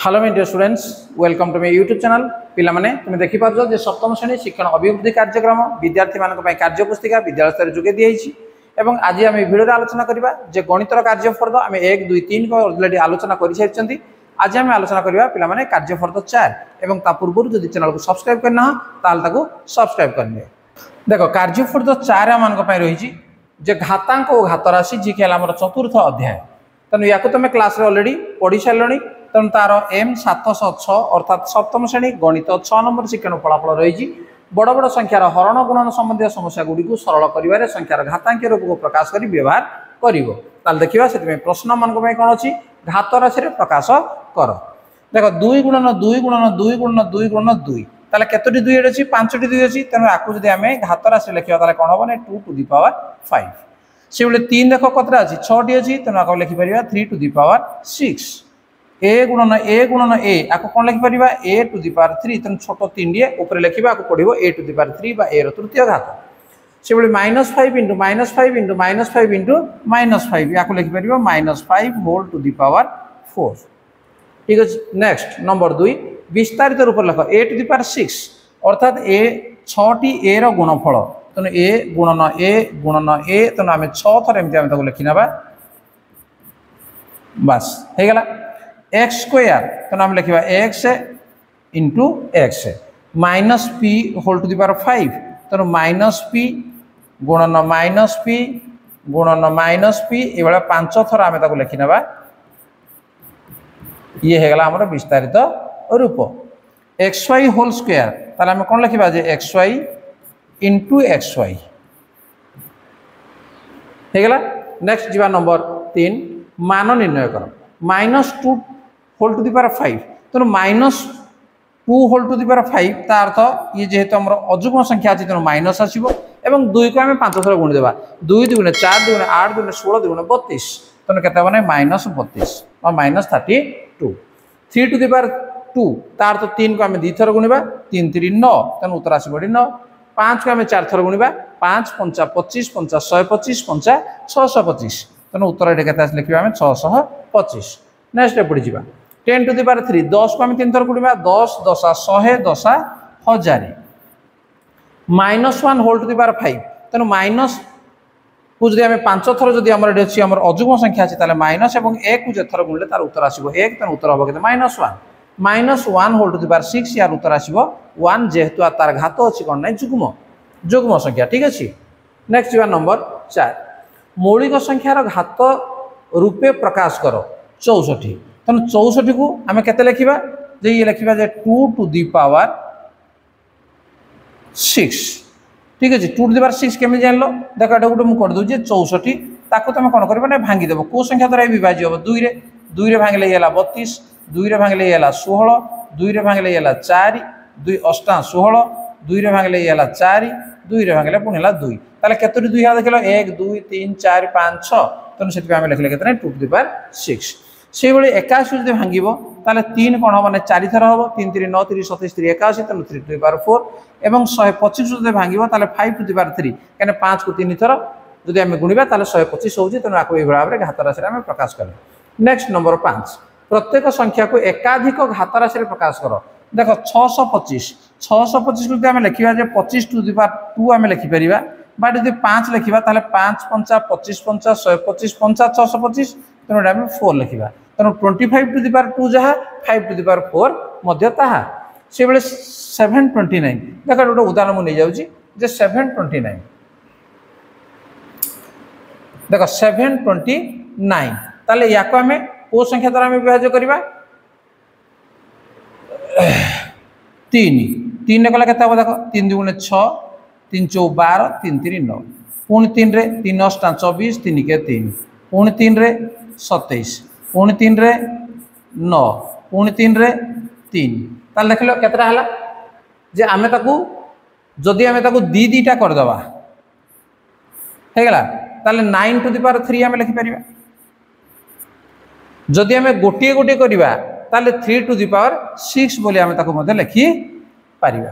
Hello my dear students, welcome to my YouTube channel. पिला माने तुम देखि पारजो जे सप्तम श्रेणी शिक्षण अभिवृद्धि कार्यक्रम विद्यार्थी मानक पय कार्य पुस्तिका विद्यालय स्तर जोगे दियैछि एवं आज आम भिडियो आलोचना करबा जे गणितर कार्यफर्द आम 1 2 3 को ऑलरेडी आलोचना करि सारिछंती। आज आम आलोचना करबा पिला माने कार्यफर्द 4 एवं ता पूर्व जदि चैनल को सब्सक्राइब करना ताल ताको सब्सक्राइब करने। देखो कार्यफर्द 4 मानक पय रहिछि जे घातांक और घातराशि जी के हमर चतुर्थ अध्याय। तनु याको तुम क्लास रे ऑलरेडी पढ़ी सारलणी। तेणु तार एम 706 अर्थात सप्तम श्रेणी गणित 6 नंबर शिक्षण फलाफल रही बड़ बड़ संख्यार हरण गुणन संबंधी समस्या गुड़ी को सरल कर संख्यार घातांक रूप को प्रकाश कर व्यवहार कर देखा से प्रश्न मान कौन अच्छी घात राशि प्रकाश कर। देख 2 गुणन 2 गुणन 2 गुणन 2 गुणन 2 ताले केतोटी 2 अच्छी 5टी 2 अच्छी। तेणु आपको जब आम घात राशि लिखा ताले कौन हम 2 टू दी पावर 5। से भाई 3 देख कतटा अच्छी 6टी अच्छी। तेणु आपको लिखिपर 3 टू दी पावर 6। ए गुणन ए आपको कौन लिखिपर ए टू दी पावर 3। तेनाली छोट 3 ऊपर लिखा पड़ो ए टू दी पावर 3 बा ए तृतीय घात। से भाई -5 इंटू -5 इंटू -5 इंटू -5 आपको लिखिपर -5 होल टू दी पावर 4। ठीक अच्छे। नेक्स्ट नंबर 2 विस्तारित रूप लिख ए टू दी पावर 6 अर्थात ए 6टी ए गुणफल। तेणु ए गुणन ए गुणन ए तेणु आम 6 थर एमती लिखी ना बस हो गला। एक्स स्क्वायर तेणु आम लिखा X into X minus P whole to the power 5। तेणु माइनस पी गुणन माइनस पी ये 5 थर आम लिखी ना ये होगा आम विस्तारित रूप। एक्स वाई होल स्क्वायर ताले आम कौन लिखा X Y into X Y होगा। नेक्स्ट जी नंबर 3 मान निर्णय कर -2 होल टू दी पावर 5। तेणु -2 होल टू दी पावर 5 तार अर्थ ये जेहेतु आम अजुग्म संख्या अच्छी तेणु माइनस आसो और 2 को आम 5 थर गुणीदेवा 2 2 गुणे 4 2 गुणे 8 2 गुणे 16 2 गुणे 32। तेणु के -32 और -32। 3 टू दी पावर 2 तार अर्थ 3 को आम 2 थर गुणा 3 3 9 तेणु उत्तर आसो 9। 5 को आम 4 थर गुणा 5 5 25 5 125 5 625। तेणु उत्तर ये लिखा आम 625। नेक्स्ट एपटे जा 10 टू दी पावर 3 10 को आम 3 थर गुणा 10 10 100 10 1000 -1 होल टू दी पावर 5। तेणु माइनस को जब आम 5 थर जब आम अच्छी आम अजुग्म संख्या अच्छी ताले माइनस और 1 को जिते थर गुणिले तार उत्तर आसो 1। तेणु उत्तर हम के -1 होल टू दी पावर 6 यार उत्तर आसो 1 जेहेतु तार घात अच्छी कौन ना जुग्म संख्या। ठीक अच्छे। नेक्स्ट जा नंबर 4 मौलिक संख्यार घात रूपे प्रकाश कर 64। तेणु 64 को आम के लिखा ये लिखा 2 टू दी पावर 6। ठीक अच्छे। 2 टू दी पावर 6 केमी जान देख ये गोटे मुझे करदे 64 ताको तुम कौन कर भांगीदेव कौ संख्या द्वारा विभाज्य हम 2 रे भांगले ये 32 2 रे भांगले ये 16 2 रे भांगले ये 4 2 8 16 2 रे भांगले ये 4 2 रे भांगले पुणी 2 ताले केतोटी 2 है देख 1 2 3 4 5 6। तेणु से लिखले के 2 टू दी पावर 6। से भाई 81 जो भांग ताले 3 कौन हम 4 थर हम 3 3 9 3 27 3 81। तेणु 3 टू दी पावर 4 और 125 जो भांग ताले 5 टू दी पावर 3 कहीं 5 को 3 थर जब आम गुणा ताले 125 हो। तेणु आपको ये भाव में घात राशि आम प्रकाश करें। नेक्स्ट नंबर 5 प्रत्येक संख्या को एकाधिक घात राशि प्रकाश कर। देख 625 को आम लिखा 25 टू दी पावर 2 आम लिखिपर बा जो 5 लिखा 5 5 25 5 125 5 625। तेणु आम 4 लिखा। तेणु 25 टू दी पावर 2 जहाँ 5 टू दी पावर 4 मध्य ताहा। से बेले 729 देख गोटे उदाहरण मुझे नहीं जाऊँगी 729 देख 729 ताले या आम को संख्या द्वारा विभाज्य करवा 3 कला के देख 3 2 गुणे 6 3 4 12 3 3 9 पुणी 3 रे 3 8 24 3 के 3 पुणी 3 रे 27 पुणी 3 रे 9 पुणी 3 रे 3 ताल देख लो केतरा हला जे आमे ताकू जदि आमे ताकू दी दीटा करदबा हे गला ताले 9 टू दी पावर 3 आमे लिखि परिबा। जदि आमे गोटे गोटे करबा ताले 3 टू दी पावर 6 बोली आमे ताकू मध्ये लिखि परिबा।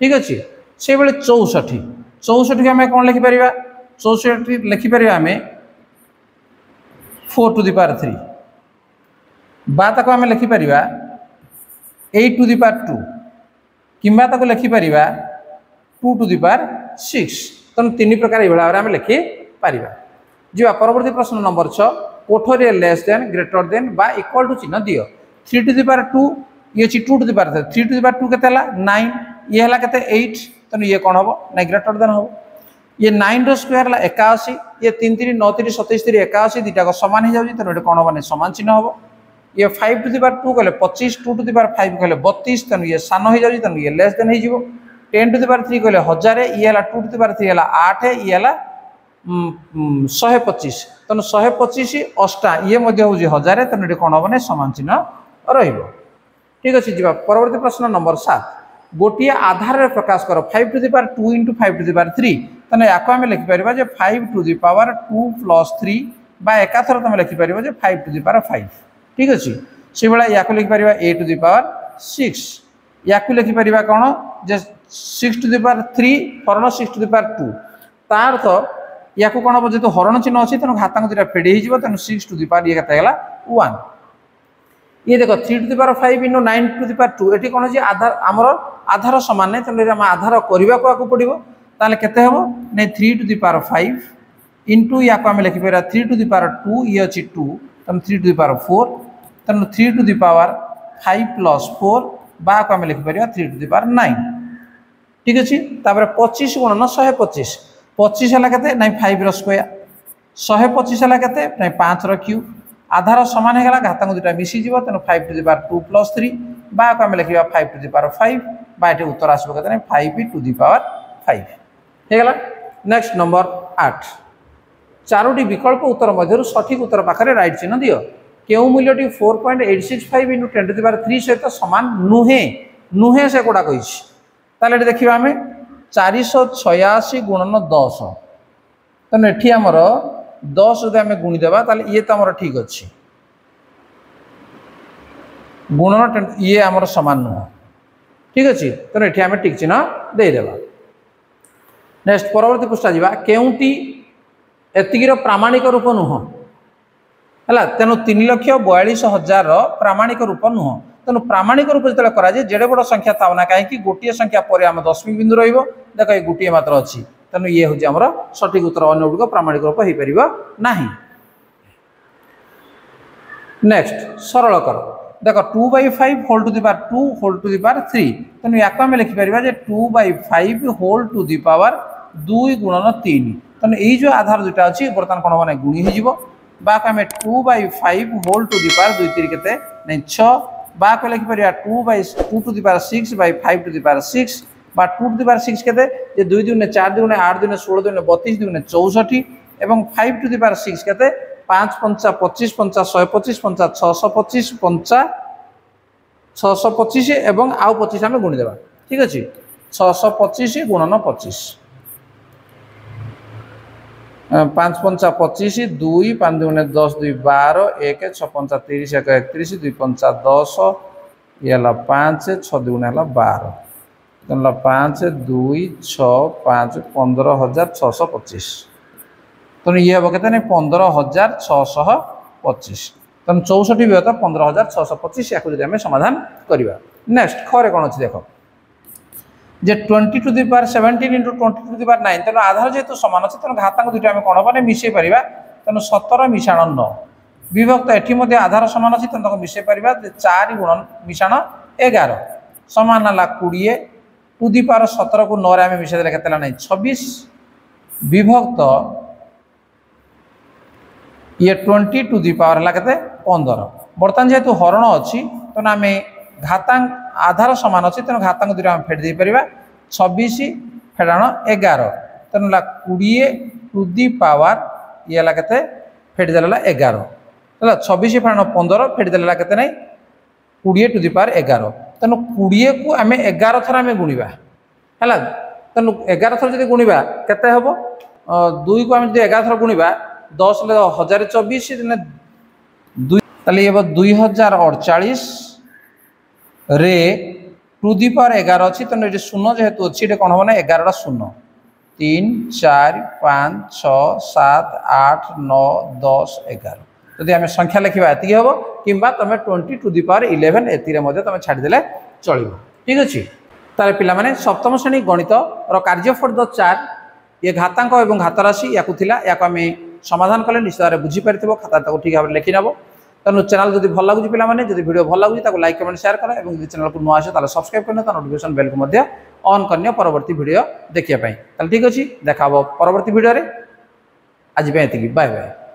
ठीक अछि। से बेले 64 के आमे कोन लिखि परिबा 64 लिखि परिबा आमे 4 टू दी पावर 3 बा ताको आमे लिखि परिबा 8 टू द पावर 2 किंबा ताको लिखि परिबा 2 टू द पावर 6 तन तीन प्रकार ए भाव आम लिखि परिबा। जी परवर्ती प्रश्न नंबर 6 कोठरी लेस देन ग्रेटर देन बा इक्वल टू चिन्ह दियो 3 टू द पावर 2 ये 2 to the power 3 to the power 2 केते हला 9 ये हला केते 8 तन ये कोन हबो ना ग्रेटर देन हबो ये 9 रो स्क्वायर ला 81 ये 3 3 9 3 27 3 81 दिटा को समान हो जाउची तन एटा कोन हबो ना समान चिन्ह हबो ये 5 टू द पावर 2 कहले 25 2 टू द पावर 5 कहले 32 तन ये सान हो जाउची तन ये लेस देन हो जिवो 10 टू द पावर 3 कहले 1000 ये हला 2 टू द पावर 3 हला 8 ये हला 125 तन 125 अष्टा ये मध्य होउची 1000 तन एटा कोन हबो ना समान चिन्ह रहिबो। ठीक अछि जिबा परवर्ती प्रश्न नंबर 7 गोटिए आधार रे प्रकाश करो 5 to the power 2 into 5 to the power 3 तने याको हम लिखि परिबा जे 5 टू द पावर 2 प्लस 3 बा एकाथर तमे लिखि परिबा जे 5 टू द पावर 5। ठीक अछि से बेला याको लिखि परिबा a टू द पावर 6 याको लिखि परिबा कोन जे 6 टू द पावर 3 हरण 6 टू द पावर 2 तार अर्थ याको कोन हो जेतो हरण चिन्ह अछि तनो घातांक दुटा फेडी हि जिवो तनो 6 टू द पावर ये कता गेला 1 ये देखो 3 to the power 5 into 9 to the power 2 एठी कोन जे आधार हमर आधार समान नै तने हम आधार करबा को आकु पडिबो ताले केते हबो नै 3 टू द पावर 5 इनटू याको हम लिखि पेरा 3 टू द पावर 2 ये अछि 2 तम 3 टू द पावर 4 तम 3 टू द पावर 5 प्लस 4 बा को हम लिखि परिबा 3 टू द पावर 9। ठीक अछि तापर 25 गुणन 125 25 हला केते नै 5 रो स्क्वायर 125 हला केते नै 5 रो क्यूब आधार समान हेगला घातांक दुटा मिसी जीवो तनो 5 टू द पावर 2 प्लस 3 बा को हम लिखिबा 5 टू द पावर 5 बा एटे उत्तर आसबो केते नै 5 टू द पावर 5 हेगला। नेक्स्ट नंबर 8 चारोटी विकल्प उत्तर मध्यरु सठिक उत्तर पाखरे राइट चिन्ह दियो केउ मूल्यटी 4.865 इनटू 10 टू द पावर 3 सहित समान नुहे नुहे से कोडा कहिछि ताले देखिबा हमें 486 गुणन 10 तने एठी हमर 10 जदि आम गुणी देबा ताले ये तो हमर ठीक अछि गुणन ये हमर समान नुह। ठीक अछि तो एठी आम ठीक चिन्ह दे देबा। नेक्स्ट परवर्ती पृष्ठ जीवा केउटी एतिगिर प्रामाणिक रूप नुह हला तेनु 3,42,000 प्रामाणिक रूप नुह तेनु प्रामाणिक रूप जतले करा जे जेडे बड़ संख्या थावना काहे कि गोटिए संख्या परे हम दशमिक बिंदु रहिबो देखो ये गोटिए मात्र अछि तेनु ये हो지 हमर सठिक उत्तर अन्य गुड प्रामाणिक रूप होई परिबो नाही। नेक्स्ट सरल कर देखो 2/5 whole to the power 2 whole to the power 3 तेनु याको हम लिखि परिबा जे 2/5 होल टू द पावर 2 गुणन 3 तेनु एई जो आधार दुटा अछि बर्तन कोन माने गुणी हि जिवो बा को हम 2/5 होल टू द पावर 2 3 केते नै 6 बा को लिखि परिबा 2 to the power 6 by 5 to the power 6 बा 2 टू द पावर 6 केते जे 2 दुने 4 दुने 8 दुने 16 दुने 32 दुने 64 एवं 5 टू द पावर 6 केते 5 5 25 5 125 5 625 5 625 एवं आउ 25 हम गुणी देबा। ठीक अछि 625 गुणन 25 5 5 25 2 5 दुने 10 2 12 1 6 5 30 1 31 2 5 10 ये हला 5 6 दुने हला 12 तनला 5 2 6 5 15625 तन ये हम कहते 15625 तन 64 भी होता 15625 याको जदि हम समाधान करिबा। नेक्स्ट खरे कोन अछि देखो जे 20 to the power 17 into 20 to the power 9 तन आधार जेतु समान अछि तन घातांक दुटा हम कोन माने मिसै परिबा तन 17 मिशाण 9 विभक्त एठी मध्ये आधार समान अछि तन तको मिसै परिबा 4 गुणन मिशाण 11 समान हला 20 टू द पावर 17 को 9 रे हम मिसै देले केतला नै 26 विभक्त ये 20 टू द पावर हला केते 15 बर्तन जेतु हरण अछि तन आमे घातांक आधार समान अछि तन घातांक दुटा हम फेड दे परिबा 26 फेडाण 11 तन ला 20 टू द पावर ये हला केते फेड देला 11 हला 26 फेडाण 15 फेड देला केते नै 20 टू द पावर 11 तन 20 को आमे 11 थरा में गुणीबा हला तन 11 थरा जदि गुणीबा केते हबो 2 को आमे जदि 11 थरा गुणीबा 10 ले 1024 ने 2 तले ये 2048 रे टू द पावर 11 अछि तने जे शून्य जेहेतु अछि एटे कोन हो ना 11 टा शून्य 3 4 5 6 7 8 9 10 11 जदि हम संख्या लिखिबा एति हबो किबा तमे 20 टू द पावर 11 एति रे मध्ये तमे छाडी देले चलो ठीक अच्छे। तार पे सप्तम श्रेणी गणित कार्यफल द 4 ये घातांक और घात राशि या आम समाधान कले निश्चित भाव बुझीपार खाता ठीक भाव लिखी नब। तेणु चैनल जब भल लगुच पे जब वीडियो भल लगुच लाइक कमेंट शेयर कर और चैनल को नुआ आसे सब्सक्राइब करना नोटिफिकेशन बेल को ऑन करने परवर्ती वीडियो देखिए ठीक अच्छे। देखा परवर्ती वीडियो आज बाय बाय।